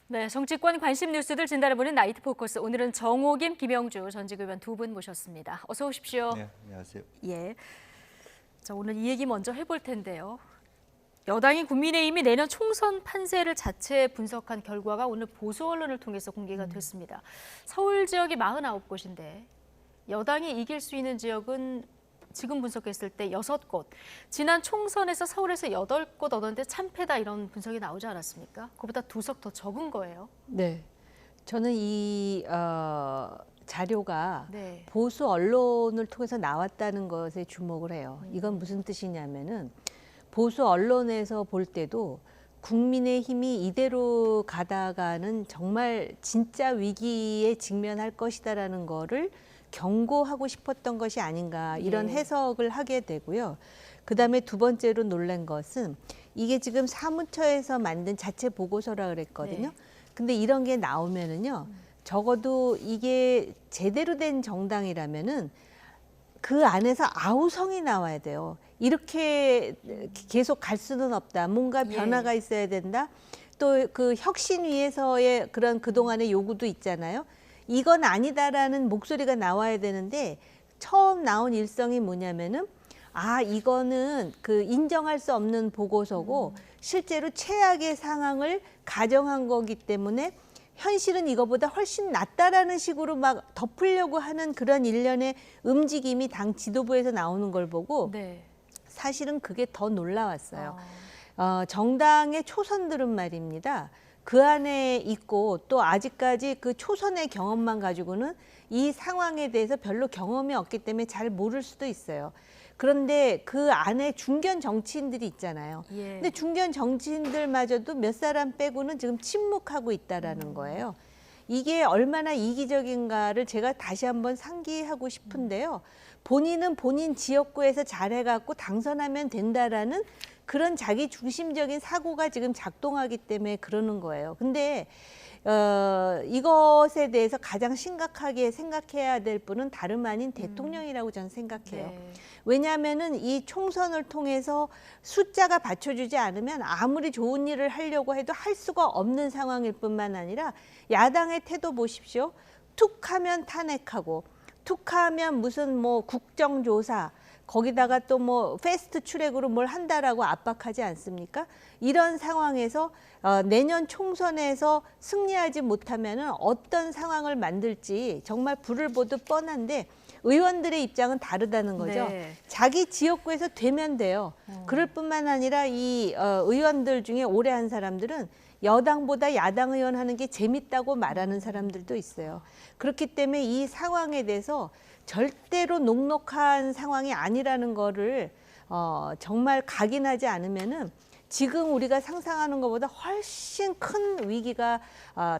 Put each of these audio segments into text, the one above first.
네, 정치권 관심 뉴스들 진단해보는 나이트 포커스. 오늘은 정호김, 김영주 전직 의원 두 분 모셨습니다. 어서 오십시오. 네, 안녕하세요. 예. 자, 오늘 이 얘기 먼저 해볼 텐데요. 여당인 국민의힘이 내년 총선 판세를 자체 분석한 결과가 오늘 보수 언론을 통해서 공개가 됐습니다. 서울 지역이 49곳인데 여당이 이길 수 있는 지역은 지금 분석했을 때 6곳. 지난 총선에서 서울에서 8곳 얻었는데 참패다 이런 분석이 나오지 않았습니까? 그보다 2석 더 적은 거예요. 네, 저는 이 자료가 네. 보수 언론을 통해서 나왔다는 것에 주목을 해요. 이건 무슨 뜻이냐면은 보수 언론에서 볼 때도 국민의힘이 이대로 가다가는 정말 진짜 위기에 직면할 것이다라는 거를 경고하고 싶었던 것이 아닌가 이런 예. 해석을 하게 되고요. 그다음에 두 번째로 놀란 것은 이게 지금 사무처에서 만든 자체 보고서라 그랬거든요. 네. 근데 이런 게 나오면은요. 적어도 이게 제대로 된 정당이라면은 그 안에서 아우성이 나와야 돼요. 이렇게 계속 갈 수는 없다. 뭔가 변화가 있어야 된다. 또 그 혁신 위에서의 그런 그동안의 요구도 있잖아요. 이건 아니다라는 목소리가 나와야 되는데 처음 나온 일성이 뭐냐면은 이거는 그 인정할 수 없는 보고서고 실제로 최악의 상황을 가정한 거기 때문에 현실은 이거보다 훨씬 낫다라는 식으로 막 덮으려고 하는 그런 일련의 움직임이 당 지도부에서 나오는 걸 보고 네. 사실은 그게 더 놀라웠어요. 정당의 초선들은 말입니다. 그 안에 있고 또 아직까지 그 초선의 경험만 가지고는 이 상황에 대해서 별로 경험이 없기 때문에 잘 모를 수도 있어요. 그런데 그 안에 중견 정치인들이 있잖아요. 예. 근데 중견 정치인들마저도 몇 사람 빼고는 지금 침묵하고 있다라는 거예요. 이게 얼마나 이기적인가를 제가 다시 한번 상기하고 싶은데요. 본인은 본인 지역구에서 잘해갖고 당선하면 된다라는 그런 자기 중심적인 사고가 지금 작동하기 때문에 그러는 거예요. 근데 이것에 대해서 가장 심각하게 생각해야 될 분은 다름 아닌 대통령이라고 저는 생각해요. 네. 왜냐하면은 이 총선을 통해서 숫자가 받쳐주지 않으면 아무리 좋은 일을 하려고 해도 할 수가 없는 상황일 뿐만 아니라 야당의 태도 보십시오. 툭 하면 탄핵하고 툭 하면 무슨 뭐 국정조사 거기다가 또 뭐 패스트 트랙으로 뭘 한다라고 압박하지 않습니까? 이런 상황에서 내년 총선에서 승리하지 못하면은 어떤 상황을 만들지 정말 불을 보듯 뻔한데 의원들의 입장은 다르다는 거죠. 네. 자기 지역구에서 되면 돼요. 그럴 뿐만 아니라 이 의원들 중에 오래 한 사람들은 여당보다 야당 의원 하는 게 재밌다고 말하는 사람들도 있어요. 그렇기 때문에 이 상황에 대해서 절대로 녹록한 상황이 아니라는 거를 정말 각인하지 않으면은 지금 우리가 상상하는 것보다 훨씬 큰 위기가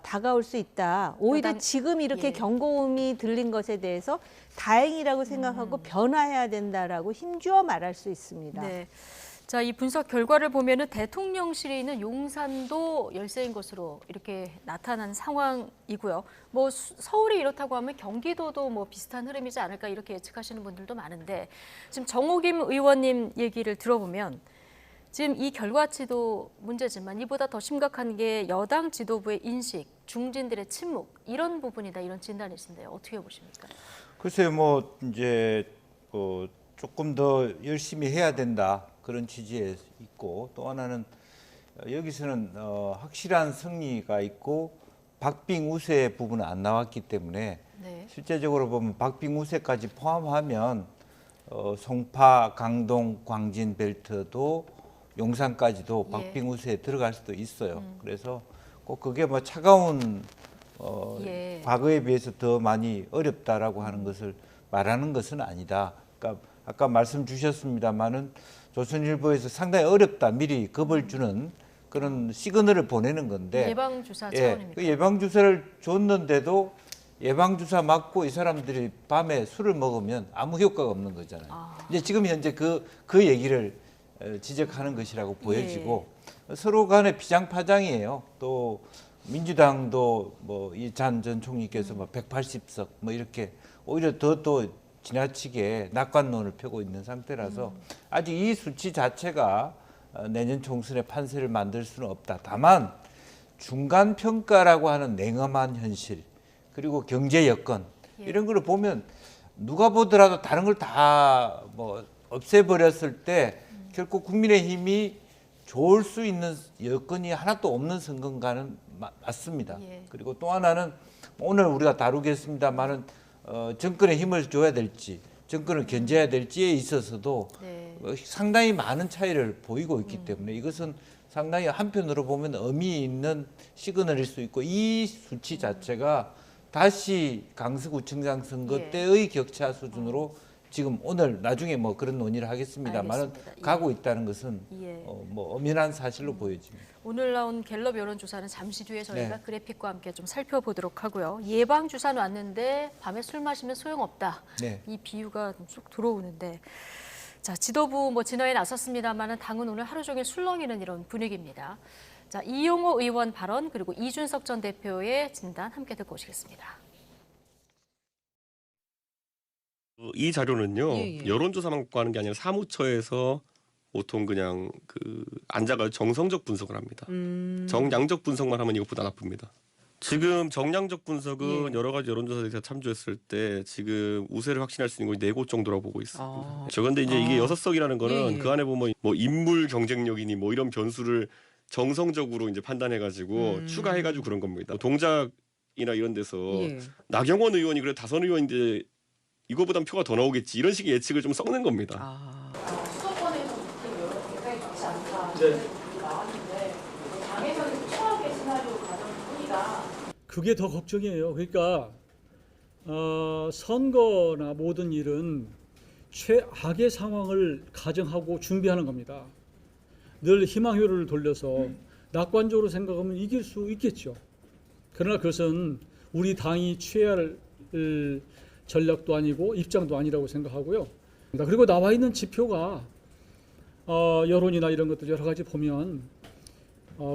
다가올 수 있다. 오히려 지금 이렇게 예. 경고음이 들린 것에 대해서 다행이라고 생각하고 변화해야 된다라고 힘주어 말할 수 있습니다. 네. 자, 이 분석 결과를 보면은 대통령실에 있는 용산도 열세인 것으로 이렇게 나타난 상황이고요. 뭐 서울이 이렇다고 하면 경기도도 뭐 비슷한 흐름이지 않을까 이렇게 예측하시는 분들도 많은데 지금 정호김 의원님 얘기를 들어보면 지금 이 결과치도 문제지만 이보다 더 심각한 게 여당 지도부의 인식, 중진들의 침묵 이런 부분이다 이런 진단이신데요. 어떻게 보십니까? 글쎄요, 뭐 이제 조금 더 열심히 해야 된다 그런 취지에 있고 또 하나는 여기서는 확실한 승리가 있고 박빙우세 부분은 안 나왔기 때문에 네. 실제적으로 보면 박빙우세까지 포함하면 송파, 강동, 광진 벨트도 용산까지도 예. 박빙우세에 들어갈 수도 있어요. 그래서 꼭 그게 뭐 차가운 예. 과거에 비해서 더 많이 어렵다라고 하는 것을 말하는 것은 아니다. 그러니까 아까 말씀 주셨습니다마는 조선일보에서 상당히 어렵다 미리 겁을 주는 그런 시그널을 보내는 건데 예방주사 예, 차원입니까? 그 예방주사를 줬는데도 예방주사 맞고 이 사람들이 밤에 술을 먹으면 아무 효과가 없는 거잖아요. 이제 지금 현재 그 얘기를 지적하는 것이라고 보여지고 서로 간에 피장파장이에요. 또 민주당도 뭐 이찬 전 총리께서 뭐 180석 뭐 이렇게 오히려 더 또 지나치게 낙관론을 펴고 있는 상태라서 아직 이 수치 자체가 내년 총선의 판세를 만들 수는 없다. 다만 중간 평가라고 하는 냉엄한 현실 그리고 경제 여건 이런 걸 보면 누가 보더라도 다른 걸 다 뭐 없애버렸을 때 결코 국민의힘이 좋을 수 있는 여건이 하나도 없는 선거인가는 맞습니다. 그리고 또 하나는 오늘 우리가 다루겠습니다만은 정권에 힘을 줘야 될지 정권을 견제해야 될지에 있어서도 상당히 많은 차이를 보이고 있기 때문에 이것은 상당히 한편으로 보면 의미 있는 시그널일 수 있고 이 수치 자체가 다시 강서구청장 선거 때의 격차 수준으로 지금 오늘 나중에 뭐 그런 논의를 하겠습니다만은 가고 있다는 것은 뭐 엄연한 사실로 보여집니다. 오늘 나온 갤럽 여론조사는 잠시 뒤에 저희가 그래픽과 함께 좀 살펴보도록 하고요. 예방주사는 왔는데 밤에 술 마시면 소용없다. 이 비유가 쭉 들어오는데 자 지도부 뭐 진화에 나섰습니다만은 당은 오늘 하루 종일 술렁이는 이런 분위기입니다. 자 이용호 의원 발언 그리고 이준석 전 대표의 진단 함께 듣고 오시겠습니다. 이 자료는요 여론조사만 갖고 하는 게 아니라 사무처에서 보통 그냥 앉아가 정성적 분석을 합니다. 정량적 분석만 하면 이것보다 나쁩니다. 지금 정량적 분석은 여러 가지 여론조사에 참조했을 때 지금 우세를 확신할 수 있는 곳이 4곳 정도라고 보고 있습니다. 저건데 이제 이게 6석이라는 거는 그 안에 보면 뭐 인물 경쟁력이니 뭐 이런 변수를 정성적으로 이제 판단해가지고 추가해가지고 그런 겁니다. 동작이나 이런 데서 나경원 의원이 그래 다선 의원인데 이거보단 표가 더 나오겠지 이런 식의 예측을 좀 섞는 겁니다. 수도권에서 여론 굉장히 좋지 않다. 나왔는데 당에서는 최악의 시나리오 가정뿐이다. 그게 더 걱정이에요. 그러니까 선거나 모든 일은 최악의 상황을 가정하고 준비하는 겁니다. 늘 희망효를 돌려서 낙관적으로 생각하면 이길 수 있겠죠. 그러나 그것은 우리 당이 취해야 할 전략도 아니고 입장도 아니라고 생각하고요. 그리고 나와 있는 지표가 여론이나 이런 것들 여러 가지 보면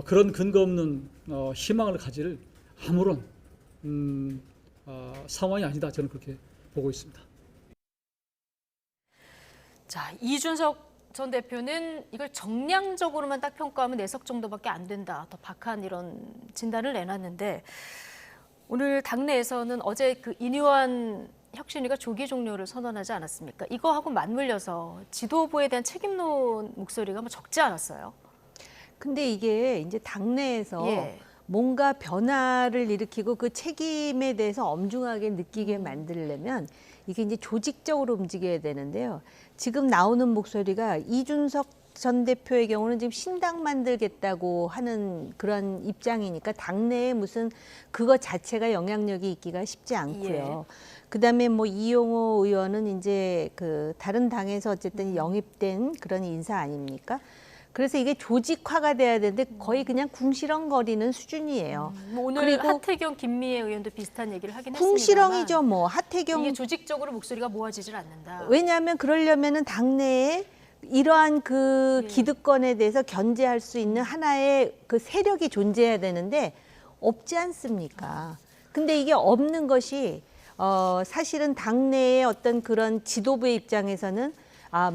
그런 근거 없는 희망을 가질 아무런 상황이 아니다. 저는 그렇게 보고 있습니다. 자 이준석 전 대표는 이걸 정량적으로만 딱 평가하면 4석 정도밖에 안 된다. 더 박한 이런 진단을 내놨는데 오늘 당내에서는 어제 그 인유한 혁신위가 조기 종료를 선언하지 않았습니까? 이거하고 맞물려서 지도부에 대한 책임론 목소리가 뭐 적지 않았어요. 근데 이게 이제 당내에서 뭔가 변화를 일으키고 그 책임에 대해서 엄중하게 느끼게 만들려면 이게 이제 조직적으로 움직여야 되는데요. 지금 나오는 목소리가 이준석 전 대표의 경우는 지금 신당 만들겠다고 하는 그런 입장이니까 당내에 무슨 그거 자체가 영향력이 있기가 쉽지 않고요. 그다음에 뭐 이용호 의원은 이제 그 다른 당에서 어쨌든 영입된 그런 인사 아닙니까? 그래서 이게 조직화가 돼야 되는데 거의 그냥 궁시렁거리는 수준이에요. 뭐 오늘 그리고 하태경, 김미애 의원도 비슷한 얘기를 하긴 했습니다만 궁시렁이죠. 뭐 하태경 이게 조직적으로 목소리가 모아지질 않는다. 왜냐하면 그러려면은 당내에 이러한 그 기득권에 대해서 견제할 수 있는 하나의 그 세력이 존재해야 되는데 없지 않습니까? 근데 이게 없는 것이 사실은 당내의 어떤 그런 지도부의 입장에서는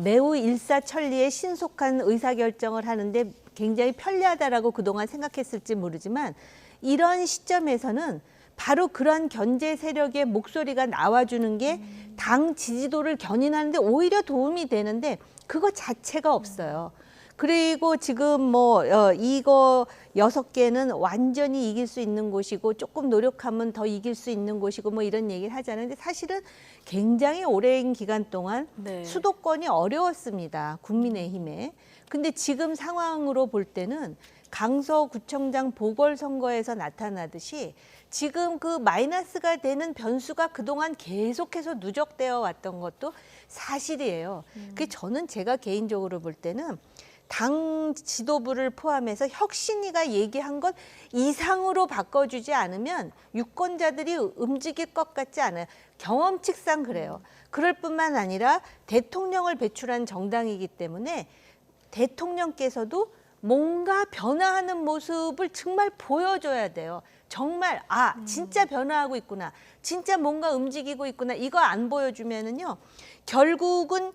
매우 일사천리의 신속한 의사결정을 하는데 굉장히 편리하다라고 그동안 생각했을지 모르지만 이런 시점에서는 바로 그런 견제 세력의 목소리가 나와주는 게 당 지지도를 견인하는데 오히려 도움이 되는데 그거 자체가 없어요. 그리고 지금 뭐 이거 6개는 완전히 이길 수 있는 곳이고 조금 노력하면 더 이길 수 있는 곳이고 뭐 이런 얘기를 하잖아요. 근데 사실은 굉장히 오랜 기간 동안 수도권이 어려웠습니다. 국민의힘에. 근데 지금 상황으로 볼 때는 강서구청장 보궐선거에서 나타나듯이 지금 그 마이너스가 되는 변수가 그동안 계속해서 누적되어 왔던 것도 사실이에요. 그 저는 제가 개인적으로 볼 때는 당 지도부를 포함해서 혁신위가 얘기한 것 이상으로 바꿔주지 않으면 유권자들이 움직일 것 같지 않아요. 경험칙상 그래요. 그럴 뿐만 아니라 대통령을 배출한 정당이기 때문에 대통령께서도 뭔가 변화하는 모습을 정말 보여줘야 돼요. 정말 진짜 변화하고 있구나. 진짜 뭔가 움직이고 있구나. 이거 안 보여주면은요. 결국은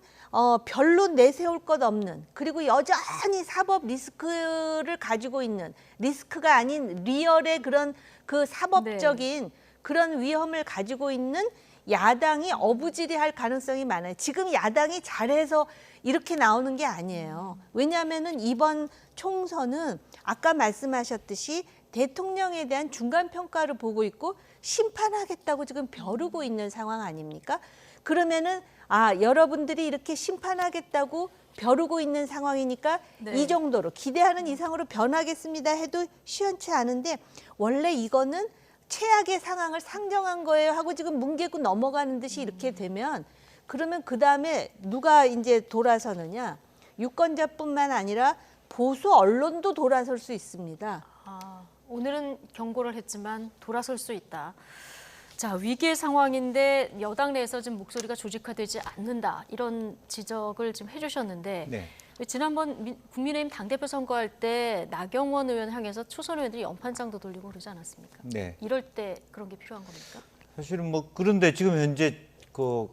별로 내세울 것 없는, 그리고 여전히 사법 리스크를 가지고 있는, 리스크가 아닌 리얼의 그런 그 사법적인 그런 위험을 가지고 있는 야당이 어부지리할 가능성이 많아요. 지금 야당이 잘해서 이렇게 나오는 게 아니에요. 왜냐하면은 이번 총선은 아까 말씀하셨듯이 대통령에 대한 중간 평가를 보고 있고 심판하겠다고 지금 벼르고 있는 상황 아닙니까? 그러면은 여러분들이 이렇게 심판하겠다고 벼르고 있는 상황이니까 네. 이 정도로 기대하는 이상으로 변하겠습니다 해도 시원치 않은데, 원래 이거는 최악의 상황을 상정한 거예요 하고 지금 뭉개고 넘어가는 듯이 이렇게 되면, 그러면 그 다음에 누가 이제 돌아서느냐? 유권자뿐만 아니라 보수 언론도 돌아설 수 있습니다. 오늘은 경고를 했지만 돌아설 수 있다. 자, 위기의 상황인데 여당 내에서 지금 목소리가 조직화되지 않는다. 이런 지적을 지금 해주셨는데 네. 지난번 국민의힘 당대표 선거할 때 나경원 의원 향해서 초선 의원들이 연판장도 돌리고 그러지 않았습니까? 네. 이럴 때 그런 게 필요한 겁니까? 사실은 뭐 그런데 지금 현재 그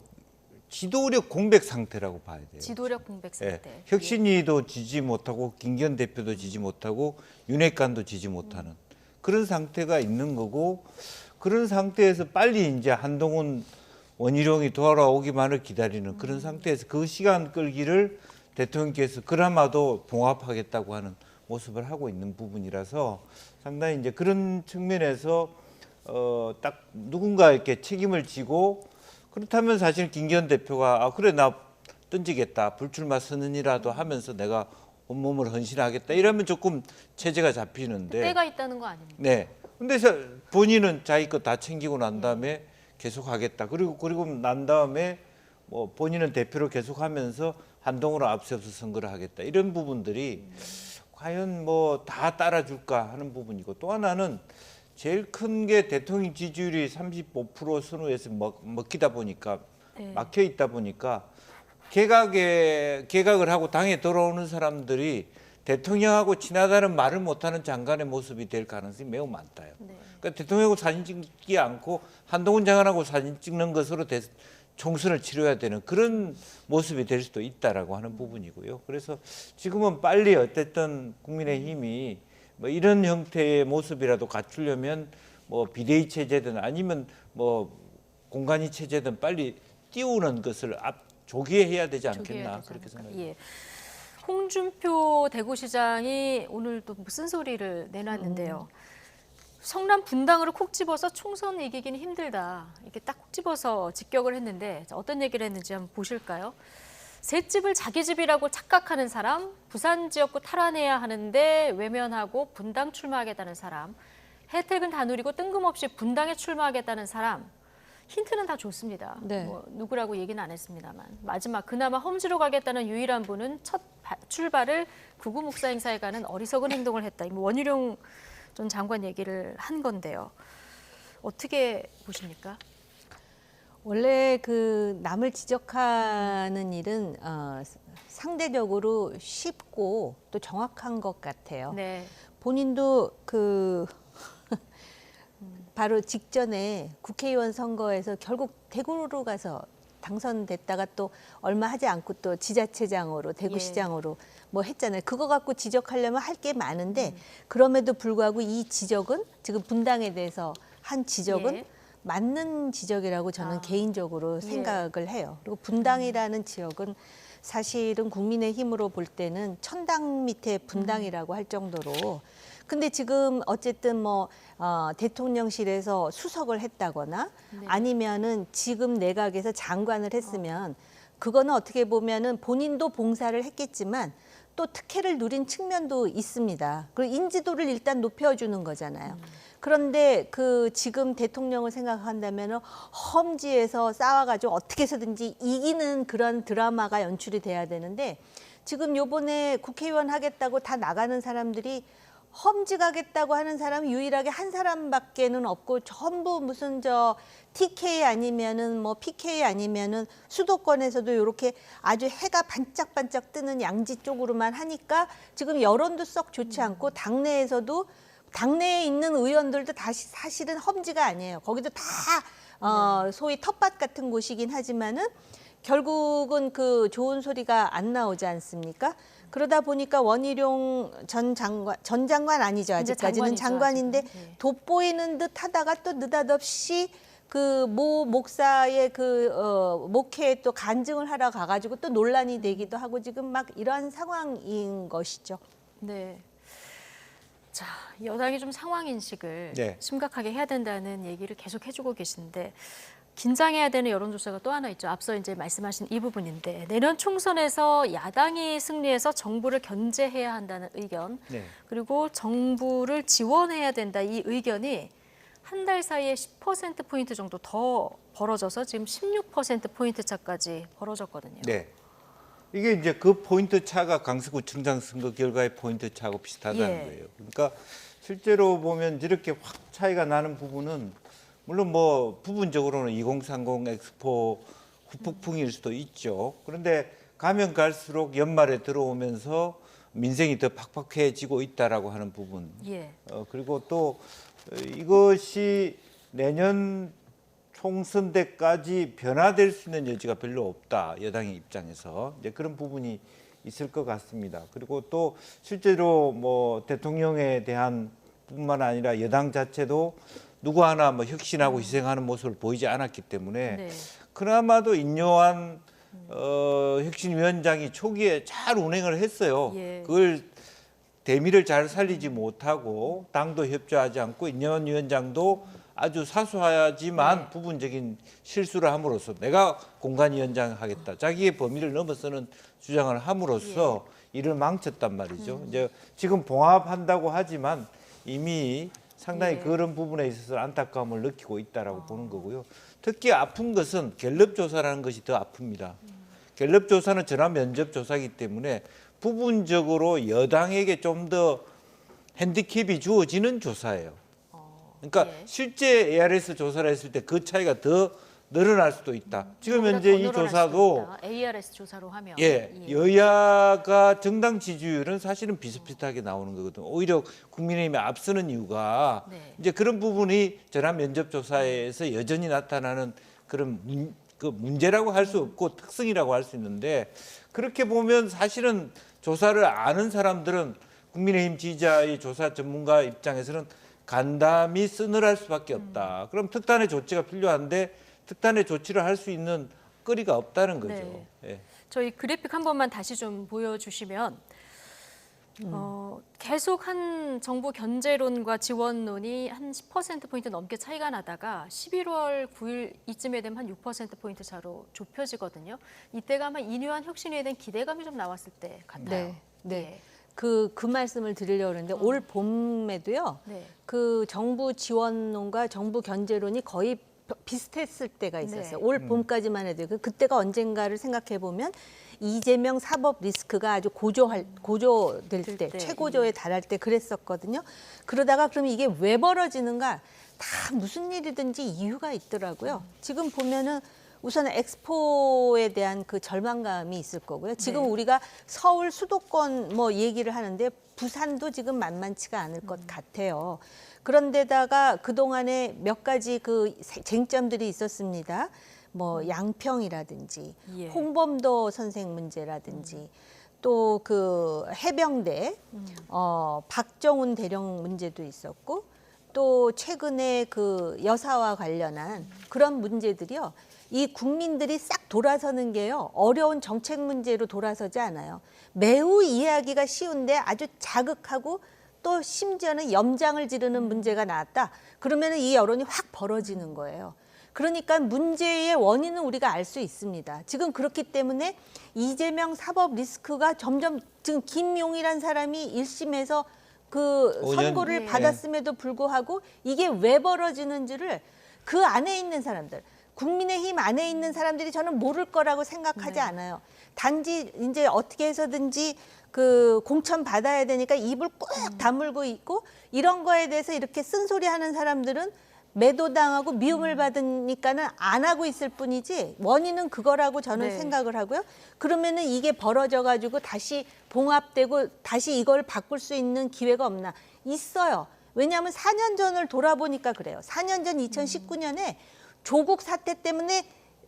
지도력 공백 상태라고 봐야 돼요. 지도력 공백 상태. 예, 혁신위도 지지 못하고 김기현 대표도 지지 못하고 윤핵관도 지지 못하는 그런 상태가 있는 거고, 그런 상태에서 빨리 이제 한동훈 원희룡이 돌아오기만을 기다리는 그런 상태에서 그 시간 끌기를 대통령께서 그나마도 봉합하겠다고 하는 모습을 하고 있는 부분이라서 상당히 이제 그런 측면에서 딱 누군가 이렇게 책임을 지고, 그렇다면 사실 김기현 대표가 그래 나 던지겠다, 불출마 선언이라도 하면서 내가 온몸을 헌신하겠다 이러면 조금 체제가 잡히는데 때가 있다는 거 아닙니까? 네. 근데 본인은 자기 거 다 챙기고 난 다음에 계속 하겠다. 그리고 난 다음에 뭐 본인은 대표로 계속 하면서 한동훈을 앞세워서 선거를 하겠다. 이런 부분들이 과연 뭐 다 따라줄까 하는 부분이고, 또 하나는 제일 큰 게 대통령 지지율이 35% 선호해서 먹히다 보니까 막혀 있다 보니까 개각을 하고 당에 돌아오는 사람들이 대통령하고 친하다는 말을 못하는 장관의 모습이 될 가능성이 매우 많다요. 그러니까 대통령하고 사진 찍지 않고 한동훈 장관하고 사진 찍는 것으로 총선을 치러야 되는 그런 모습이 될 수도 있다라고 하는 부분이고요. 그래서 지금은 빨리 어쨌든 국민의힘이 뭐 이런 형태의 모습이라도 갖추려면 뭐 비대위 체제든 아니면 뭐 공간위 체제든 빨리 띄우는 것을 조기에 해야 되지 않겠나 그렇게 생각합니다. 예. 홍준표 대구시장이 오늘 또 쓴소리를 내놨는데요. 성남 분당으로 콕 집어서 총선 이기기는 힘들다. 이렇게 딱 콕 집어서 직격을 했는데 어떤 얘기를 했는지 한번 보실까요? 새 집을 자기 집이라고 착각하는 사람, 부산 지역구 탈환해야 하는데 외면하고 분당 출마하겠다는 사람, 혜택은 다 누리고 뜬금없이 분당에 출마하겠다는 사람. 힌트는 다 좋습니다. 네. 뭐 누구라고 얘기는 안 했습니다만 마지막 그나마 험지로 가겠다는 유일한 분은 첫 출발을 구구 목사 행사에 가는 어리석은 행동을 했다. 원희룡 전 장관 얘기를 한 건데요. 어떻게 보십니까? 원래 그 남을 지적하는 일은 상대적으로 쉽고 또 정확한 것 같아요. 네. 본인도 그 바로 직전에 국회의원 선거에서 결국 대구로 가서 당선됐다가 또 얼마 하지 않고 또 지자체장으로 대구시장으로 뭐 했잖아요. 그거 갖고 지적하려면 할 게 많은데 그럼에도 불구하고 이 지적은 지금 분당에 대해서 한 지적은 맞는 지적이라고 저는 개인적으로 생각을 해요. 그리고 분당이라는 지역은 사실은 국민의힘으로 볼 때는 천당 밑에 분당이라고 할 정도로, 근데 지금 어쨌든 뭐 대통령실에서 수석을 했다거나 아니면은 지금 내각에서 장관을 했으면 그거는 어떻게 보면은 본인도 봉사를 했겠지만 또 특혜를 누린 측면도 있습니다. 그리고 인지도를 일단 높여주는 거잖아요. 그런데 그 지금 대통령을 생각한다면 험지에서 싸워가지고 어떻게 해서든지 이기는 그런 드라마가 연출이 돼야 되는데, 지금 요번에 국회의원 하겠다고 다 나가는 사람들이 험지 가겠다고 하는 사람은 유일하게 한 사람밖에는 없고 전부 무슨 저 TK 아니면은 뭐 PK 아니면은 수도권에서도 이렇게 아주 해가 반짝반짝 뜨는 양지 쪽으로만 하니까 지금 여론도 썩 좋지 않고 당내에서도 당내에 있는 의원들도 다시 사실은 험지가 아니에요. 거기도 다 소위 텃밭 같은 곳이긴 하지만은 결국은 그 좋은 소리가 안 나오지 않습니까? 그러다 보니까 원희룡 전 장관 아니죠. 이제 아직까지는 장관이죠, 장관인데 아직은. 네. 돋보이는 듯 하다가 또 느닷없이 그 모 목사의 그 목회에 또 간증을 하러 가가지고 또 논란이 되기도 하고 지금 막 이러한 상황인 것이죠. 네. 자, 여당이 좀 상황 인식을 네. 심각하게 해야 된다는 얘기를 계속 해주고 계신데 긴장해야 되는 여론조사가 또 하나 있죠. 앞서 이제 말씀하신 이 부분인데 내년 총선에서 야당이 승리해서 정부를 견제해야 한다는 의견 네. 그리고 정부를 지원해야 된다 이 의견이 한 달 사이에 10%포인트 정도 더 벌어져서 지금 16%포인트 차까지 벌어졌거든요. 네. 이게 이제 그 포인트 차가 강서구청장 선거 결과의 포인트 차하고 비슷하다는 예. 거예요. 그러니까 실제로 보면 이렇게 확 차이가 나는 부분은 물론 뭐 부분적으로는 2030 엑스포 후폭풍일 수도 있죠. 그런데 가면 갈수록 연말에 들어오면서 민생이 더 팍팍해지고 있다라고 하는 부분. 예. 그리고 또 이것이 내년 총선 때까지 변화될 수 있는 여지가 별로 없다. 여당의 입장에서 이제 그런 부분이 있을 것 같습니다. 그리고 또 실제로 뭐 대통령에 대한 뿐만 아니라 여당 자체도 누구 하나 뭐 혁신하고 희생하는 모습을 보이지 않았기 때문에 네. 그나마도 인요한 혁신위원장이 초기에 잘 운행을 했어요. 예. 그걸 대미를 잘 살리지 못하고 당도 협조하지 않고 인요한 위원장도 아주 사소하지만 부분적인 실수를 함으로써 내가 공관위원장 하겠다. 자기의 범위를 넘어서는 주장을 함으로써 일을 망쳤단 말이죠. 이제 지금 봉합한다고 하지만 이미 상당히 예. 그런 부분에 있어서 안타까움을 느끼고 있다라고 보는 거고요. 특히 아픈 것은 갤럽 조사라는 것이 더 아픕니다. 갤럽 조사는 전화 면접 조사이기 때문에 부분적으로 여당에게 좀 더 핸디캡이 주어지는 조사예요. 그러니까 예. 실제 ARS 조사를 했을 때 그 차이가 더 늘어날 수도 있다. 지금 현재 이 조사도 ARS 조사로 하면 예, 여야가 정당 지지율은 사실은 비슷비슷하게 나오는 거거든요. 오히려 국민의힘이 앞서는 이유가 네. 이제 그런 부분이 전화 면접 조사에서 여전히 나타나는 그런 문제라고 할 수 없고 특성이라고 할 수 있는데 그렇게 보면 사실은 조사를 아는 사람들은 국민의힘 지지자의 조사 전문가 입장에서는 간담이 서늘할 수밖에 없다. 그럼 특단의 조치가 필요한데 특단의 조치를 할 수 있는 거리가 없다는 거죠. 네. 예. 저희 그래픽 한 번만 다시 좀 보여주시면 계속 한 정부 견제론과 지원론이 한 10%포인트 넘게 차이가 나다가 11월 9일 이쯤에 되면 한 6%포인트 차로 좁혀지거든요. 이때가 아마 인요한 혁신에 대한 기대감이 좀 나왔을 때 같아요. 네, 네. 예. 그 말씀을 드리려고 그러는데 올 봄에도요. 네. 그 정부 지원론과 정부 견제론이 거의 비슷했을 때가 있었어요. 네. 올 봄까지만 해도 그때가 언젠가를 생각해 보면 이재명 사법 리스크가 아주 고조될 때, 때. 최고조에 달할 때 그랬었거든요. 그러다가 그럼 이게 왜 벌어지는가? 다 무슨 일이든지 이유가 있더라고요. 지금 보면은 우선 엑스포에 대한 그 절망감이 있을 거고요. 지금 네. 우리가 서울 수도권 뭐 얘기를 하는데 부산도 지금 만만치가 않을 것 같아요. 그런데다가 그동안에 몇 가지 그 쟁점들이 있었습니다. 뭐 양평이라든지 예. 홍범도 선생 문제라든지 또 그 해병대 박정훈 대령 문제도 있었고 또 최근에 그 여사와 관련한 그런 문제들이요. 이 국민들이 싹 돌아서는 게요. 어려운 정책 문제로 돌아서지 않아요. 매우 이해하기가 쉬운데 아주 자극하고 또 심지어는 염장을 지르는 문제가 나왔다. 그러면 이 여론이 확 벌어지는 거예요. 그러니까 문제의 원인은 우리가 알 수 있습니다. 지금 그렇기 때문에 이재명 사법 리스크가 점점 지금 김용이란 사람이 1심에서 그 5년. 선고를 네. 받았음에도 불구하고 이게 왜 벌어지는지를 그 안에 있는 사람들 국민의힘 안에 있는 사람들이 저는 모를 거라고 생각하지 네. 않아요. 단지 이제 어떻게 해서든지 그 공천 받아야 되니까 입을 꾹 다물고 있고 이런 거에 대해서 이렇게 쓴소리 하는 사람들은 매도당하고 미움을 받으니까는 안 하고 있을 뿐이지 원인은 그거라고 저는 네. 생각을 하고요. 그러면은 이게 벌어져 가지고 다시 봉합되고 다시 이걸 바꿀 수 있는 기회가 없나? 있어요. 왜냐하면 4년 전을 돌아보니까 그래요. 4년 전 2019년에 조국 사태 때문에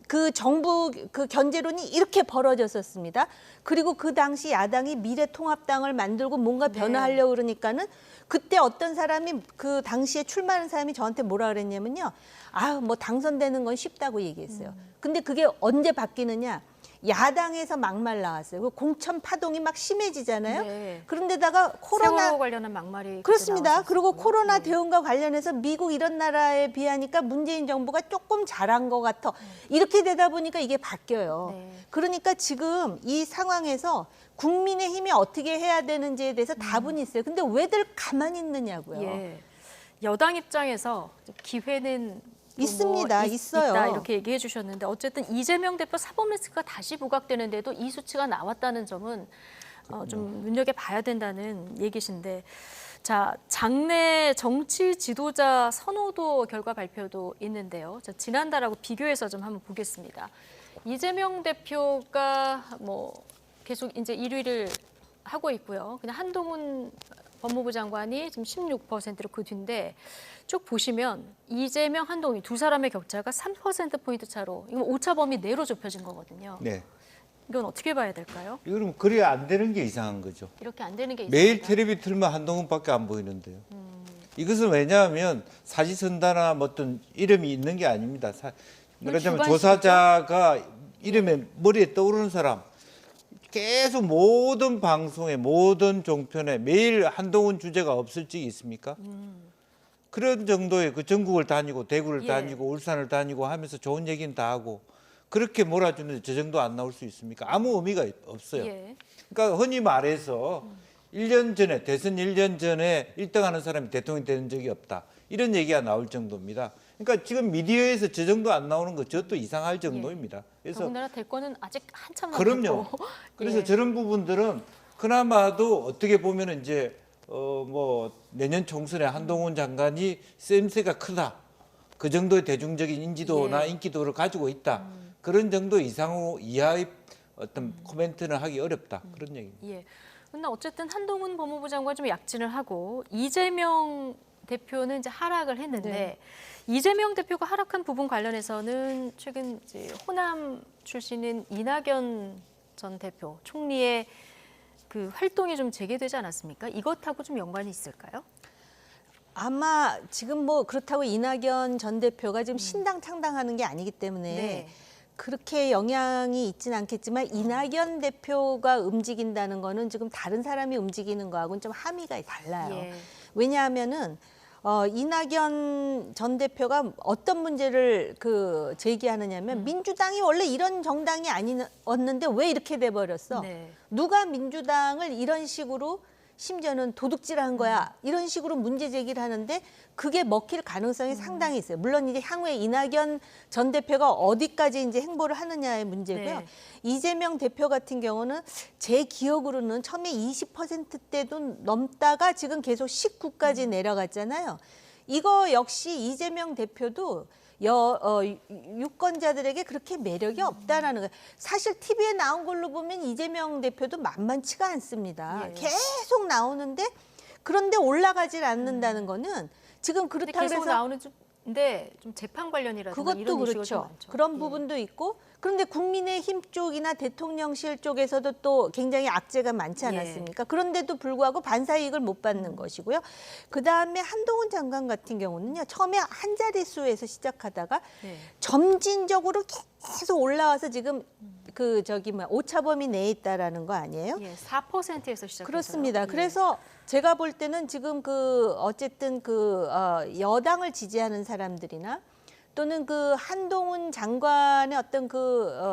그 정부 그 견제론이 이렇게 벌어졌었습니다. 그리고 그 당시 야당이 미래통합당을 만들고 뭔가 변화하려고 그러니까는 그때 어떤 사람이 그 당시에 출마하는 사람이 저한테 뭐라 그랬냐면요. 아, 뭐 당선되는 건 쉽다고 얘기했어요. 근데 그게 언제 바뀌느냐? 야당에서 막말 나왔어요. 그 공천 파동이 막 심해지잖아요. 네. 그런데다가 코로나 세월호 관련한 막말이 그때 그렇습니다. 나왔었었고요. 그리고 코로나 네. 대응과 관련해서 미국 이런 나라에 비하니까 문재인 정부가 조금 잘한 것 같아. 이렇게 되다 보니까 이게 바뀌어요. 네. 그러니까 지금 이 상황에서 국민의힘이 어떻게 해야 되는지에 대해서 답은 있어요. 근데 왜들 가만히 있느냐고요. 예. 여당 입장에서 기회는 또 있습니다. 있어요. 있다 이렇게 얘기해 주셨는데 어쨌든 이재명 대표 사법 리스크가 다시 부각되는데도 이 수치가 나왔다는 점은 좀 눈여겨봐야 된다는 얘기신데 자 장내 정치 지도자 선호도 결과 발표도 있는데요. 자, 지난달하고 비교해서 좀 한번 보겠습니다. 이재명 대표가 뭐 계속 이제 1위를 하고 있고요. 그냥 한동훈 법무부 장관이 지금 16%로 그 뒤인데 쭉 보시면 이재명, 한동훈 두 사람의 격차가 3%포인트 차로 이건 오차 범위 내로 좁혀진 거거든요. 네. 이건 어떻게 봐야 될까요? 이거는 그래야 안 되는 게 이상한 거죠. 이렇게 안 되는 게 매일 있습니다. 텔레비 틀면 한동훈밖에 안 보이는데요. 이것은 왜냐하면 사지선다나 뭐 어떤 이름이 있는 게 아닙니다. 말하자면 주관식이죠? 조사자가 이름에 머리에 떠오르는 사람 계속 모든 방송에 모든 종편에 매일 한동훈 주제가 없을 적이 있습니까? 그런 정도의 그 전국을 다니고 대구를 예. 다니고 울산을 다니고 하면서 좋은 얘기는 다 하고 그렇게 몰아주는데 저 정도 안 나올 수 있습니까? 아무 의미가 없어요. 예. 그러니까 흔히 말해서 1년 전에 대선 1년 전에 1등하는 사람이 대통령이 되는 적이 없다. 이런 얘기가 나올 정도입니다. 그러니까 지금 미디어에서 저 정도 안 나오는 거 저것도 이상할 정도입니다. 그래서 더군다나 대권은 아직 한참 그럼요. 남았고. 그래서 예. 저런 부분들은 그나마도 어떻게 보면 이제 뭐 내년 총선에 한동훈 장관이 셈새가 크다. 그 정도의 대중적인 인지도나 예. 인기도를 가지고 있다. 그런 정도 이하의 어떤 코멘트는 하기 어렵다. 그런 얘기입니다. 예. 근데 어쨌든 한동훈 법무부 장관 좀 약진을 하고 이재명 대표는 이제 하락을 했는데 네. 이재명 대표가 하락한 부분 관련해서는 최근 이제 호남 출신인 이낙연 전 대표 총리의 그 활동이 좀 재개되지 않았습니까? 이것하고 좀 연관이 있을까요? 아마 지금 뭐 그렇다고 이낙연 전 대표가 지금 신당 창당하는 게 아니기 때문에 네. 그렇게 영향이 있지는 않겠지만 이낙연 대표가 움직인다는 거는 지금 다른 사람이 움직이는 거하고는 좀 함의가 달라요. 예. 왜냐하면은 이낙연 전 대표가 어떤 문제를 그 제기하느냐면 민주당이 원래 이런 정당이 아니었는데 왜 이렇게 돼 버렸어? 네. 누가 민주당을 이런 식으로 심지어는 도둑질한 거야 이런 식으로 문제 제기를 하는데 그게 먹힐 가능성이 상당히 있어요. 물론 이제 향후에 이낙연 전 대표가 어디까지 이제 행보를 하느냐의 문제고요. 네. 이재명 대표 같은 경우는 제 기억으로는 처음에 20%대도 넘다가 지금 계속 19까지 내려갔잖아요. 이거 역시 이재명 대표도 유권자들에게 그렇게 매력이 없다라는 거예요. 사실 TV에 나온 걸로 보면 이재명 대표도 만만치가 않습니다. 예. 계속 나오는데 그런데 올라가질 않는다는 거는 지금 근데 그렇다고 계속 해서 나오는데 좀 재판 관련이라든가 그것도 이런 이슈가 좀 그렇죠. 많죠. 그런 예. 부분도 있고 그런데 국민의힘 쪽이나 대통령실 쪽에서도 또 굉장히 악재가 많지 예. 않았습니까? 그런데도 불구하고 반사이익을 못 받는 것이고요. 그다음에 한동훈 장관 같은 경우는요. 처음에 한 자릿수에서 시작하다가 네. 점진적으로 계속 올라와서 지금 그 오차범위 내에 있다라는 거 아니에요? 예, 4%에서 시작해서 그렇습니다. 그래서 제가 볼 때는 지금 어쨌든 여당을 지지하는 사람들이나 또는 그 한동훈 장관의 어떤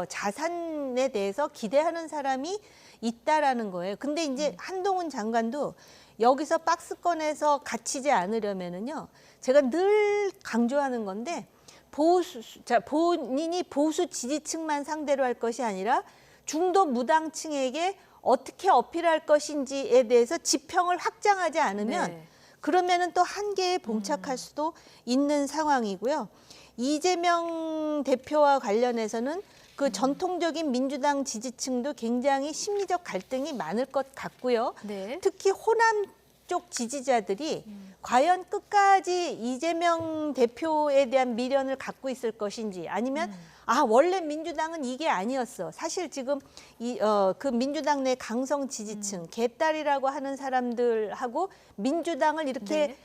자산에 대해서 기대하는 사람이 있다라는 거예요. 근데 이제 한동훈 장관도 여기서 박스권에서 갇히지 않으려면은요. 제가 늘 강조하는 건데 본인이 보수 지지층만 상대로 할 것이 아니라 중도 무당층에게 어떻게 어필할 것인지에 대해서 지평을 확장하지 않으면 네. 그러면은 또 한계에 봉착할 수도 있는 상황이고요. 이재명 대표와 관련해서는 그 전통적인 민주당 지지층도 굉장히 심리적 갈등이 많을 것 같고요. 네. 특히 호남 쪽 지지자들이 과연 끝까지 이재명 대표에 대한 미련을 갖고 있을 것인지 아니면 아 원래 민주당은 이게 아니었어. 사실 지금 그 민주당 내 강성 지지층 개딸이라고 하는 사람들하고 민주당을 이렇게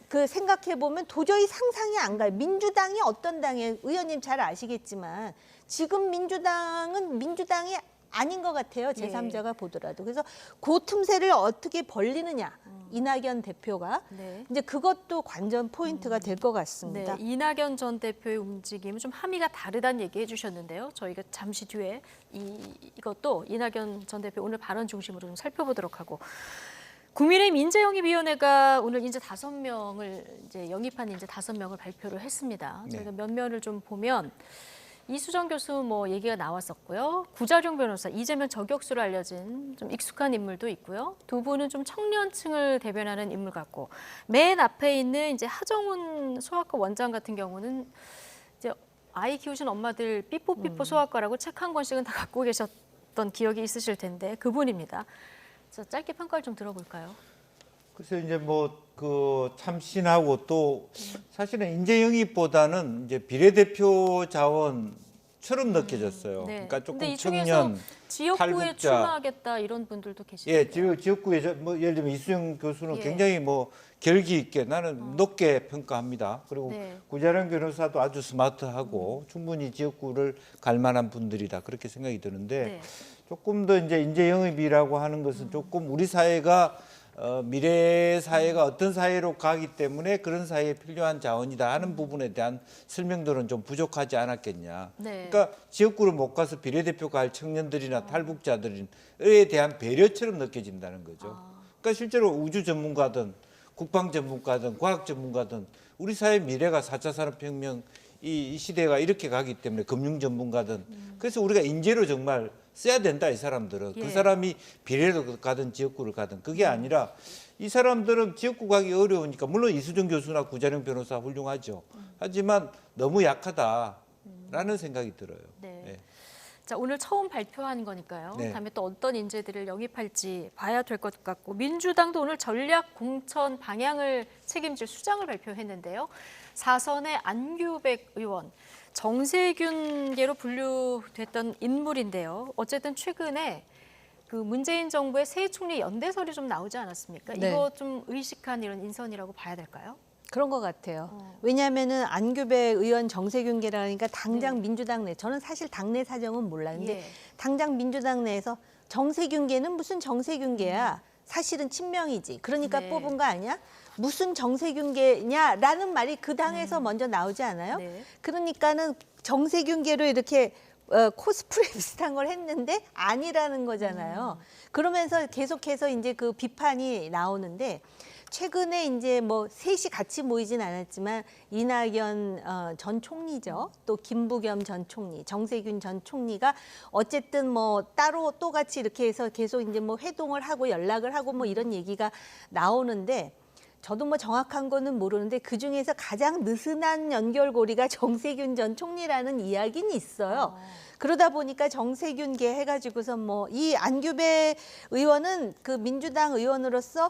그 생각해 보면 도저히 상상이 안 가요. 민주당이 어떤 당이에요? 의원님 잘 아시겠지만 지금 민주당은 민주당이 아닌 것 같아요. 제3자가 보더라도. 그래서 그 틈새를 어떻게 벌리느냐. 이낙연 대표가. 네. 이제 그것도 관전 포인트가 될 것 같습니다. 네, 이낙연 전 대표의 움직임은 좀 함의가 다르다는 얘기해 주셨는데요. 저희가 잠시 뒤에 이것도 이낙연 전 대표 오늘 발언 중심으로 좀 살펴보도록 하고 국민의힘 인재영입위원회가 오늘 인재 5명을 이제 영입한 인재 5명을 발표를 했습니다. 저희가 면면을 좀 보면 이수정 교수 뭐 얘기가 나왔었고요. 구자룡 변호사, 이재명 저격수로 알려진 좀 익숙한 인물도 있고요. 두 분은 좀 청년층을 대변하는 인물 같고 맨 앞에 있는 이제 하정운 소아과 원장 같은 경우는 이제 아이 키우신 엄마들 삐뽀삐뽀 소아과라고 책 한 권씩은 다 갖고 계셨던 기억이 있으실 텐데 그분입니다. 그래서 짧게 평가를 좀 들어볼까요? 그래서 이제 뭐 그 참신하고 또 사실은 인재 영입보다는 이제 비례대표 자원처럼 느껴졌어요. 네. 그러니까 조금 근데 이 중에서 청년, 지역구에 탈북자. 출마하겠다 이런 분들도 계시죠. 예, 지역구에 뭐 예를 들면 이수영 교수는 예. 굉장히 뭐 결기 있게 나는 높게 평가합니다. 그리고 네. 구자룡 변호사도 아주 스마트하고 충분히 지역구를 갈 만한 분들이다 그렇게 생각이 드는데 네. 조금 더 이제 인재 영입이라고 하는 것은 조금 우리 사회가 미래 사회가 어떤 사회로 가기 때문에 그런 사회에 필요한 자원이다 하는 부분에 대한 설명들은 좀 부족하지 않았겠냐. 네. 그러니까 지역구를 못 가서 비례대표가 할 청년들이나 탈북자들에 대한 배려처럼 느껴진다는 거죠. 그러니까 실제로 우주 전문가든 국방 전문가든 과학 전문가든 우리 사회 미래가 4차 산업혁명 이 시대가 이렇게 가기 때문에 금융 전문가든 그래서 우리가 인재로 정말 써야 된다 이 사람들은 예. 그 사람이 비례를 가든 지역구를 가든 그게 아니라 이 사람들은 지역구 가기 어려우니까 물론 이수정 교수나 구자룡 변호사 훌륭하죠. 하지만 너무 약하다라는 생각이 들어요. 네. 네. 자, 오늘 처음 발표한 거니까요. 네. 다음에 또 어떤 인재들을 영입할지 봐야 될 것 같고 민주당도 오늘 전략 공천 방향을 책임질 수장을 발표했는데요. 4선의 안규백 의원, 정세균계로 분류됐던 인물인데요. 어쨌든 최근에 그 문재인 정부의 새 총리 연대설이 좀 나오지 않았습니까? 네. 이거 좀 의식한 이런 인선이라고 봐야 될까요? 그런 것 같아요. 왜냐하면은 안규백 의원 정세균계라니까 당장 민주당 내 저는 사실 당내 사정은 몰랐는데 예. 당장 민주당 내에서 정세균계는 무슨 정세균계야? 사실은 친명이지. 그러니까 네. 뽑은 거 아니야? 무슨 정세균계냐라는 말이 그 당에서 먼저 나오지 않아요? 네. 그러니까는 정세균계로 이렇게 코스프레 비슷한 걸 했는데 아니라는 거잖아요. 그러면서 계속해서 이제 그 비판이 나오는데 최근에 이제 뭐 셋이 같이 모이진 않았지만 이낙연 전 총리죠. 또 김부겸 전 총리, 정세균 전 총리가 어쨌든 뭐 따로 또 같이 이렇게 해서 계속 이제 뭐 회동을 하고 연락을 하고 뭐 이런 얘기가 나오는데 저도 뭐 정확한 거는 모르는데 그 중에서 가장 느슨한 연결고리가 정세균 전 총리라는 이야기는 있어요. 그러다 보니까 정세균계 해가지고서 뭐 이 안규배 의원은 그 민주당 의원으로서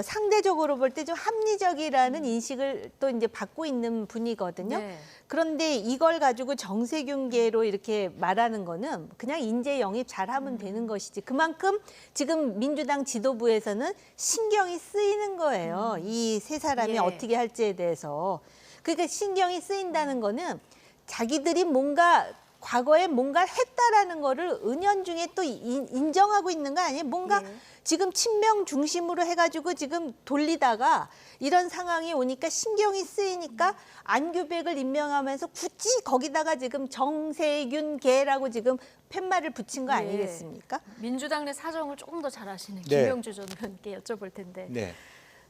상대적으로 볼 때 좀 합리적이라는 인식을 또 이제 받고 있는 분이거든요. 네. 그런데 이걸 가지고 정세균계로 이렇게 말하는 거는 그냥 인재 영입 잘하면 되는 것이지. 그만큼 지금 민주당 지도부에서는 신경이 쓰이는 거예요. 이 세 사람이 예. 어떻게 할지에 대해서. 그러니까 신경이 쓰인다는 거는 자기들이 뭔가 과거에 뭔가 했다라는 거를 은연중에 또 인정하고 있는 거 아니에요? 뭔가 예. 지금 친명 중심으로 해가지고 지금 돌리다가 이런 상황이 오니까 신경이 쓰이니까 안규백을 임명하면서 굳이 거기다가 지금 정세균계라고 지금 팻말을 붙인 거 예. 아니겠습니까? 민주당 내 사정을 조금 더 잘 아시는 네. 김명주 전 의원께 여쭤볼 텐데 네.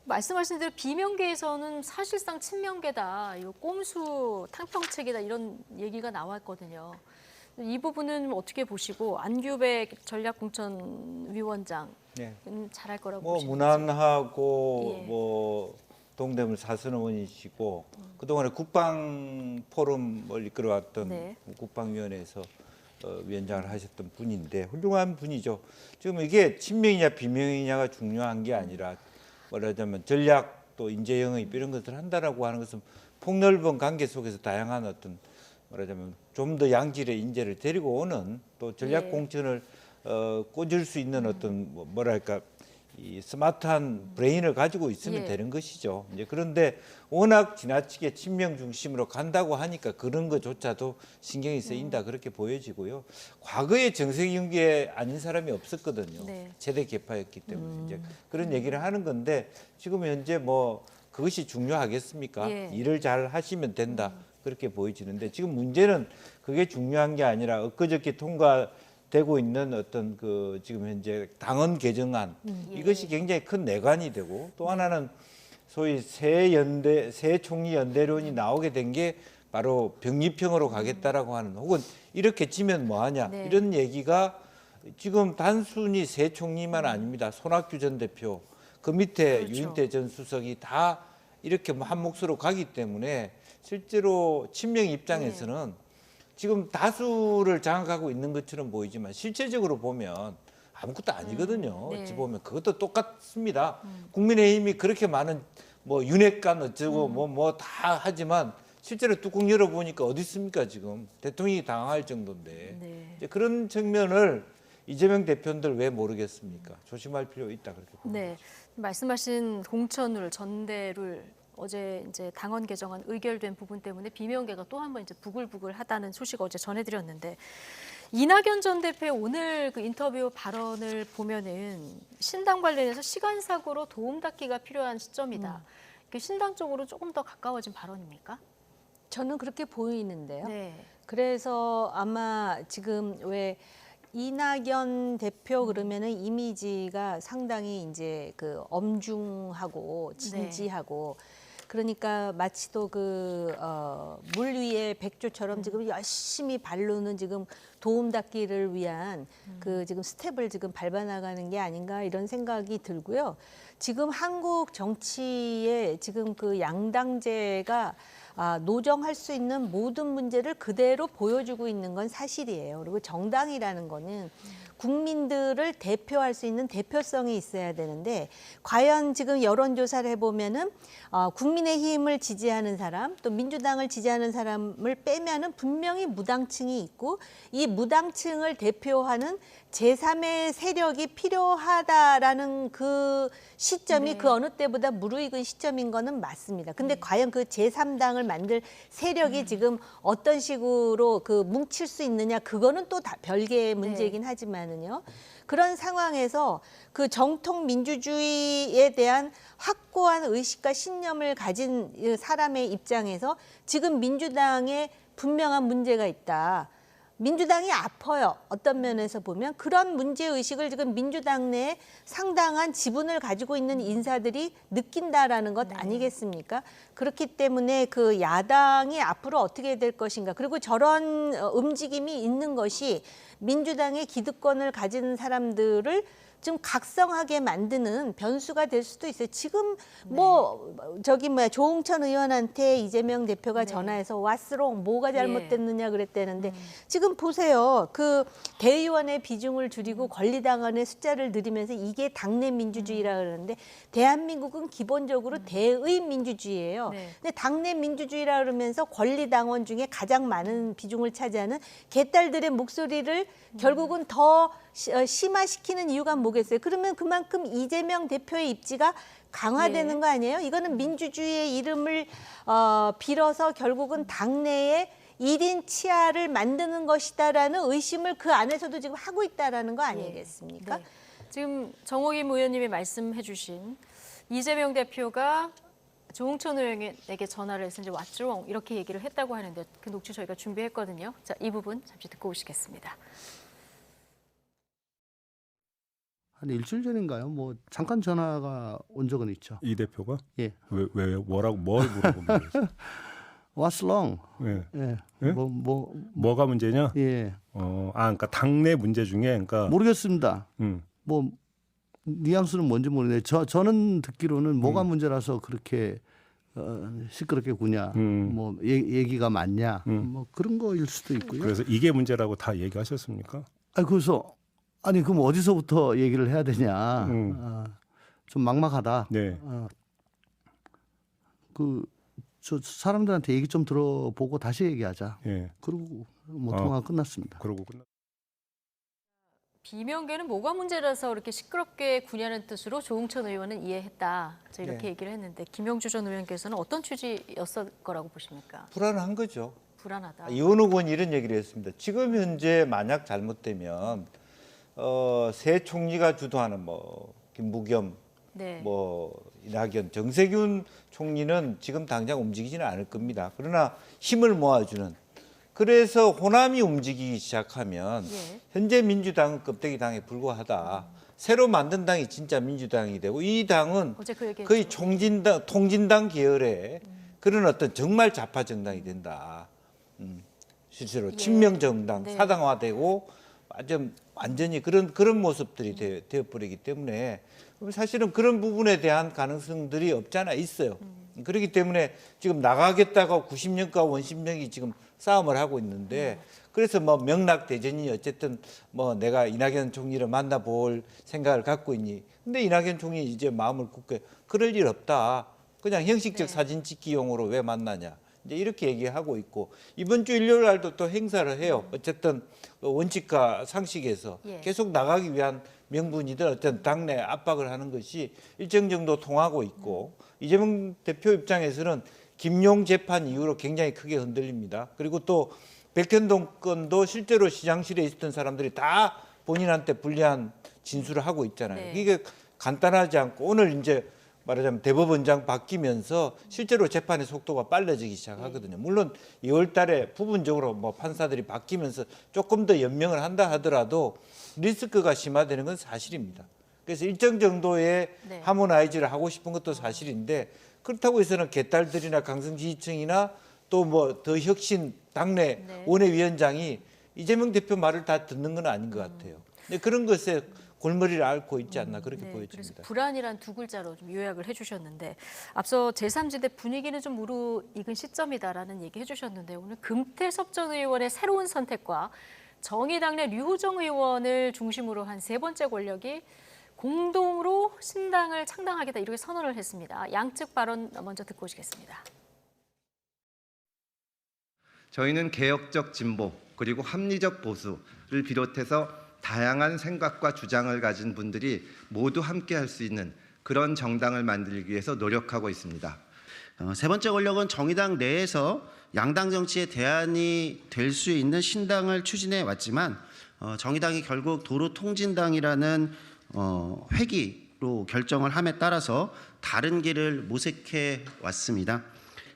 말씀하신 대로 비명계에서는 사실상 친명계다, 이거 꼼수 탕평책이다 이런 얘기가 나왔거든요. 이 부분은 어떻게 보시고 안규백 전략공천위원장 네. 잘할 거라고 뭐 보시는지. 무난하고 예. 뭐 동대문 사선의원이시고 그동안에 국방 포럼을 이끌어왔던 네. 국방위원회에서 위원장을 하셨던 분인데 훌륭한 분이죠. 지금 이게 친명이냐 비명이냐가 중요한 게 아니라 말하자면 전략 또 인재 영입 이런 것들을 한다라고 하는 것은 폭넓은 관계 속에서 다양한 어떤 말하자면 좀 더 양질의 인재를 데리고 오는 또 전략 예. 공천을 꽂을 수 있는 어떤 뭐랄까 이 스마트한 브레인을 가지고 있으면 예. 되는 것이죠. 이제 그런데 워낙 지나치게 친명 중심으로 간다고 하니까 그런 것조차도 신경이 쓰인다 그렇게 보여지고요. 과거에 정세균계 아닌 사람이 없었거든요. 네. 최대 개파였기 때문에 이제 그런 얘기를 하는 건데 지금 현재 뭐 그것이 중요하겠습니까? 예. 일을 잘 하시면 된다 그렇게 보여지는데 지금 문제는 그게 중요한 게 아니라 엊그저께 통과되고 있는 어떤 그 지금 현재 당헌 개정안 이것이 굉장히 큰 내관이 되고 또 하나는 소위 새 총리 연대론이 나오게 된 게 바로 병립형으로 가겠다라고 하는 혹은 이렇게 지면 뭐하냐 네. 이런 얘기가 지금 단순히 새 총리만 아닙니다. 손학규 전 대표 그 밑에 그렇죠. 유인태 전 수석이 다 이렇게 뭐 한 몫으로 가기 때문에 실제로 친명 입장에서는 지금 다수를 장악하고 있는 것처럼 보이지만 실제적으로 보면 아무것도 아니거든요. 네. 어찌 보면 그것도 똑같습니다. 국민의힘이 그렇게 많은 뭐 윤핵관 어쩌고 뭐 다 하지만 실제로 뚜껑 열어보니까 어디 있습니까 지금 대통령이 당할 정도인데 네. 이제 그런 측면을 이재명 대표들 왜 모르겠습니까? 조심할 필요 있다 그렇게 봅니다. 네, 말씀하신 공천룰, 전대룰 어제 이제 당헌 개정안 의결된 부분 때문에 비명계가 또 한 번 이제 부글부글하다는 소식 어제 전해드렸는데 이낙연 전 대표의 오늘 그 인터뷰 발언을 보면은 신당 관련해서 시간착오로 도움닫기가 필요한 시점이다. 그 신당 쪽으로 조금 더 가까워진 발언입니까? 저는 그렇게 보이는데요. 네. 그래서 아마 지금 왜 이낙연 대표 그러면은 이미지가 상당히 이제 그 엄중하고 진지하고 그러니까 마치도 그 물 위에 백조처럼 지금 열심히 발로는 지금 도움닫기를 위한 그 지금 스텝을 지금 밟아나가는 게 아닌가 이런 생각이 들고요. 지금 한국 정치에 지금 그 양당제가 노정할 수 있는 모든 문제를 그대로 보여주고 있는 건 사실이에요. 그리고 정당이라는 거는 국민들을 대표할 수 있는 대표성이 있어야 되는데 과연 지금 여론조사를 해보면은 국민의힘을 지지하는 사람 또 민주당을 지지하는 사람을 빼면은 분명히 무당층이 있고 이 무당층을 대표하는 제3의 세력이 필요하다라는 그 시점이 네. 그 어느 때보다 무르익은 시점인 거는 맞습니다. 근데 과연 그 제3당을 만들 세력이 지금 어떤 식으로 그 뭉칠 수 있느냐 그거는 또 다 별개의 문제이긴 하지만은요. 그런 상황에서 그 정통 민주주의에 대한 확고한 의식과 신념을 가진 사람의 입장에서 지금 민주당에 분명한 문제가 있다. 민주당이 아파요. 어떤 면에서 보면 그런 문제의식을 지금 민주당 내에 상당한 지분을 가지고 있는 인사들이 느낀다라는 것 아니겠습니까? 그렇기 때문에 그 야당이 앞으로 어떻게 될 것인가. 그리고 저런 움직임이 있는 것이 민주당의 기득권을 가진 사람들을 좀 각성하게 만드는 변수가 될 수도 있어요. 지금 뭐 저기 뭐야 조홍천 의원한테 이재명 대표가 전화해서 왔으롱 뭐가 잘못됐느냐 그랬다는데 지금 보세요. 그 대의원의 비중을 줄이고 권리당원의 숫자를 늘리면서 이게 당내 민주주의라 그러는데 대한민국은 기본적으로 대의 민주주의예요. 네. 근데 당내 민주주의라 그러면서 권리당원 중에 가장 많은 비중을 차지하는 개딸들의 목소리를 결국은 더 심화시키는 이유가 뭐겠어요? 그러면 그만큼 이재명 대표의 입지가 강화되는 거 아니에요? 이거는 민주주의의 이름을 빌어서 결국은 당내에 1인 치하를 만드는 것이다라는 의심을 그 안에서도 지금 하고 있다라는 거 아니겠습니까? 네. 지금 정호김 의원님이 말씀해 주신 이재명 대표가 조홍천 의원에게 전화를 해서 이제 왓츠롱 이렇게 얘기를 했다고 하는데 그 녹취 저희가 준비했거든요. 자, 이 부분 잠시 듣고 오시겠습니다. 한 일주일 전인가요? 뭐 잠깐 전화가 온 적은 있죠. 이 대표가 예. 왜 뭐라고 뭘 물어보는 거예요? What's wrong? 예. 예. 예? 뭐가 문제냐? 예. 그러니까 당내 문제 중에 그러니까 모르겠습니다. 뭐 뉘앙스는 뭔지 모르는데 저는 듣기로는 뭐가 문제라서 그렇게 시끄럽게 구냐, 뭐 얘기가 많냐, 뭐 그런 거일 수도 있고요. 그래서 이게 문제라고 다 얘기하셨습니까? 그래서 아니 그럼 어디서부터 얘기를 해야 되냐, 좀 막막하다. 네. 저 사람들한테 얘기 좀 들어보고 다시 얘기하자. 예. 그리고 뭐 통화 끝났습니다. 그러고 끝나. 비명계는 뭐가 문제라서 이렇게 시끄럽게 구냐는 뜻으로 조응천 의원은 이해했다. 이렇게 얘기를 했는데 김영주 전 의원께서는 어떤 취지였을 거라고 보십니까? 불안한 거죠. 불안하다. 이원욱 의원이 이런 얘기를 했습니다. 지금 현재 만약 잘못되면 새 총리가 주도하는 뭐 김부겸, 네. 뭐 이낙연, 정세균 총리는 지금 당장 움직이지는 않을 겁니다. 그러나 힘을 모아주는. 그래서 호남이 움직이기 시작하면 예. 현재 민주당은 껍데기 당에 불과하다. 새로 만든 당이 진짜 민주당이 되고 이 당은 어제 그 얘기했죠. 거의 통진당 계열의 그런 어떤 정말 좌파 정당이 된다. 실제로 예. 친명 정당 네. 사당화되고 완전히 그런 모습들이 되어버리기 때문에 사실은 그런 부분에 대한 가능성들이 없잖아 있어요. 그렇기 때문에 지금 나가겠다고 90년과 원심력이 지금 싸움을 하고 있는데 그래서 뭐 명락대전이 어쨌든 뭐 내가 이낙연 총리를 만나볼 생각을 갖고 있니? 근데 이낙연 총리 이제 마음을 굳게 그럴 일 없다. 그냥 형식적 네. 사진 찍기용으로 왜 만나냐? 이제 이렇게 얘기하고 있고 이번 주 일요일 날도 또 행사를 해요. 어쨌든 원칙과 상식에서 예. 계속 나가기 위한 명분이든 어떤 당내 압박을 하는 것이 일정 정도 통하고 있고 이재명 대표 입장에서는 김용 재판 이후로 굉장히 크게 흔들립니다. 그리고 또 백현동 건도 실제로 시장실에 있었던 사람들이 다 본인한테 불리한 진술을 하고 있잖아요. 네. 이게 간단하지 않고 오늘 이제 말하자면 대법원장 바뀌면서 실제로 재판의 속도가 빨라지기 시작하거든요. 물론 2월 달에 부분적으로 뭐 판사들이 바뀌면서 조금 더 연명을 한다 하더라도 리스크가 심화되는 건 사실입니다. 그래서 일정 정도의 네. 하모나이즈를 하고 싶은 것도 사실인데 그렇다고 해서는 개딸들이나 강성 지지층이나 또 뭐 더 혁신 당내 네. 원외위원장이 이재명 대표 말을 다 듣는 건 아닌 것 같아요. 근데 그런 것에 골머리를 앓고 있지 않나 그렇게 네, 그래서 보여집니다. 불안이란 두 글자로 좀 요약을 해주셨는데 앞서 제3지대 분위기는 좀 무르익은 시점이다라는 얘기 해주셨는데 오늘 금태섭 전 의원의 새로운 선택과 정의당 내 류호정 의원을 중심으로 한 세 번째 권력이 공동으로 신당을 창당하겠다 이렇게 선언을 했습니다. 양측 발언 먼저 듣고 오시겠습니다. 저희는 개혁적 진보 그리고 합리적 보수를 비롯해서 다양한 생각과 주장을 가진 분들이 모두 함께할 수 있는 그런 정당을 만들기 위해서 노력하고 있습니다. 세 번째 권력은 정의당 내에서 양당 정치의 대안이 될 수 있는 신당을 추진해 왔지만 정의당이 결국 도로통진당이라는 회기로 결정을 함에 따라서 다른 길을 모색해 왔습니다.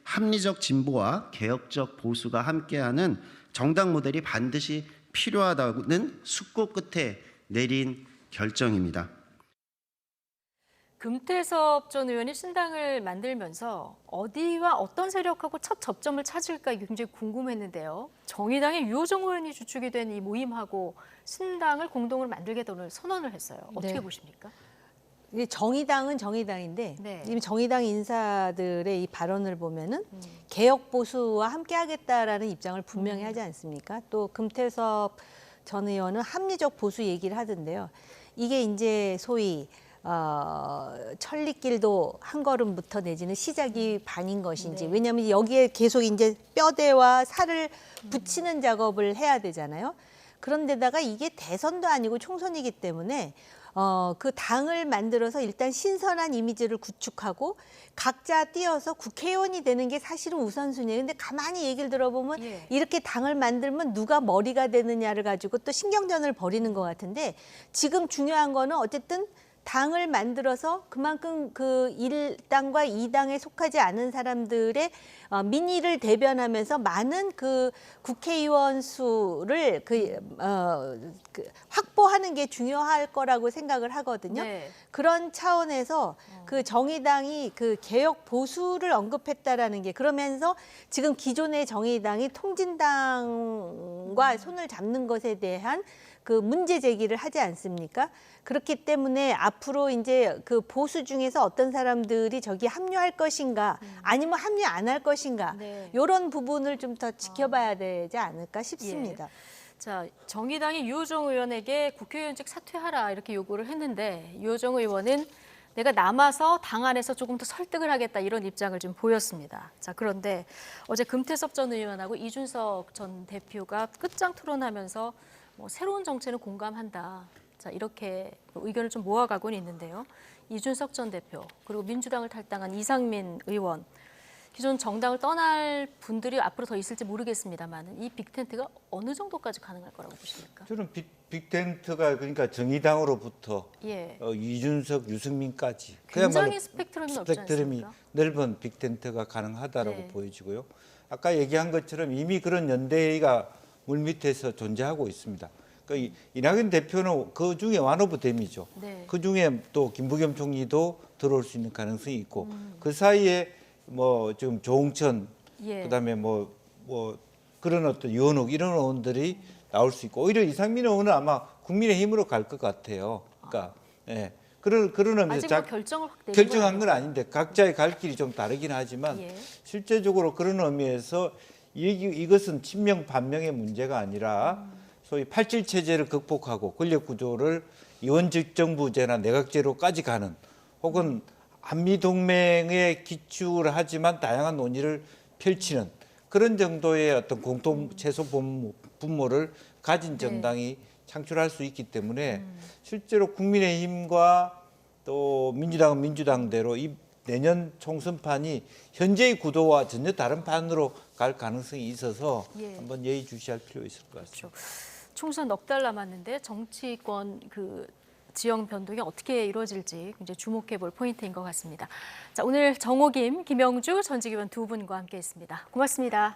합리적 진보와 개혁적 보수가 함께하는 정당 모델이 반드시 필요하다는 숙고 끝에 내린 결정입니다. 금태섭 전 의원이 신당을 만들면서 어디와 어떤 세력하고 첫 접점을 찾을까 이게 굉장히 궁금했는데요. 정의당의 류호정 의원이 주축이 된 이 모임하고 신당을 공동으로 만들겠다 오늘 선언을 했어요. 어떻게 네. 보십니까? 이게 정의당은 정의당인데 네. 지금 정의당 인사들의 이 발언을 보면은 개혁 보수와 함께하겠다라는 입장을 분명히 하지 않습니까? 또 금태섭 전 의원은 합리적 보수 얘기를 하던데요. 이게 이제 소위 천리길도 한 걸음부터 내지는 시작이 반인 것인지. 네. 왜냐하면 여기에 계속 이제 뼈대와 살을 붙이는 작업을 해야 되잖아요. 그런데다가 이게 대선도 아니고 총선이기 때문에 그 당을 만들어서 일단 신선한 이미지를 구축하고 각자 뛰어서 국회의원이 되는 게 사실은 우선순위예요. 근데 가만히 얘기를 들어보면 예. 이렇게 당을 만들면 누가 머리가 되느냐를 가지고 또 신경전을 벌이는 것 같은데 지금 중요한 거는 어쨌든 당을 만들어서 그만큼 그 1당과 2당에 속하지 않은 사람들의 민의를 대변하면서 많은 그 국회의원 수를 확보하는 게 중요할 거라고 생각을 하거든요. 네. 그런 차원에서 그 정의당이 그 개혁 보수를 언급했다라는 게 그러면서 지금 기존의 정의당이 통진당과 손을 잡는 것에 대한 그 문제 제기를 하지 않습니까? 그렇기 때문에 앞으로 이제 그 보수 중에서 어떤 사람들이 저기 합류할 것인가 아니면 합류 안 할 것인가 네. 이런 부분을 좀 더 지켜봐야 되지 않을까 싶습니다. 자, 정의당이 유호정 의원에게 국회의원직 사퇴하라 이렇게 요구를 했는데 유호정 의원은 내가 남아서 당 안에서 조금 더 설득을 하겠다 이런 입장을 좀 보였습니다. 자, 그런데 어제 금태섭 전 의원하고 이준석 전 대표가 끝장 토론하면서 뭐 새로운 정체는 공감한다. 자, 이렇게 의견을 좀 모아가고는 있는데요. 이준석 전 대표 그리고 민주당을 탈당한 이상민 의원 기존 정당을 떠날 분들이 앞으로 더 있을지 모르겠습니다만 이 빅텐트가 어느 정도까지 가능할 거라고 보십니까? 저는 빅텐트가 그러니까 정의당으로부터 예. 이준석, 유승민까지 굉장히 스펙트럼이 넓지 스펙트럼이 않습니까? 넓은 빅텐트가 가능하다라고 네. 보여지고요. 아까 얘기한 것처럼 이미 그런 연대회의가 물밑에서 존재하고 있습니다. 그러니까 이낙연 대표는 그 중에 원오브 댐이죠. 네. 그 중에 또 김부겸 총리도 들어올 수 있는 가능성이 있고 그 사이에 뭐 지금 조홍천 예. 그다음에 뭐 그런 어떤 유원욱 이런 의원들이 나올 수 있고 오히려 이상민 의원은 아마 국민의힘으로 갈 것 같아요. 그러니까 예. 그런 의미에서 아직 뭐 결정을 확 내린 결정한 건 건 아닌데 각자의 갈 길이 좀 다르긴 하지만 예. 실제적으로 그런 의미에서 이것은 친명 반명의 문제가 아니라 소위 87 체제를 극복하고 권력 구조를 이원집정부제나 내각제로까지 가는 혹은 한미 동맹에 기초를 하지만 다양한 논의를 펼치는 그런 정도의 어떤 공통 최소 분모를 가진 정당이 창출할 수 있기 때문에 실제로 국민의힘과 또 민주당은 민주당대로 이 내년 총선판이 현재의 구도와 전혀 다른 판으로 갈 가능성이 있어서 예. 한번 예의주시할 필요 있을 것 같습니다. 그렇죠. 총선 넉 달 남았는데 정치권 그 지형 변동이 어떻게 이루어질지 굉장히 주목해 볼 포인트인 것 같습니다. 자, 오늘 정호김, 김영주, 전직 의원 두 분과 함께했습니다. 고맙습니다.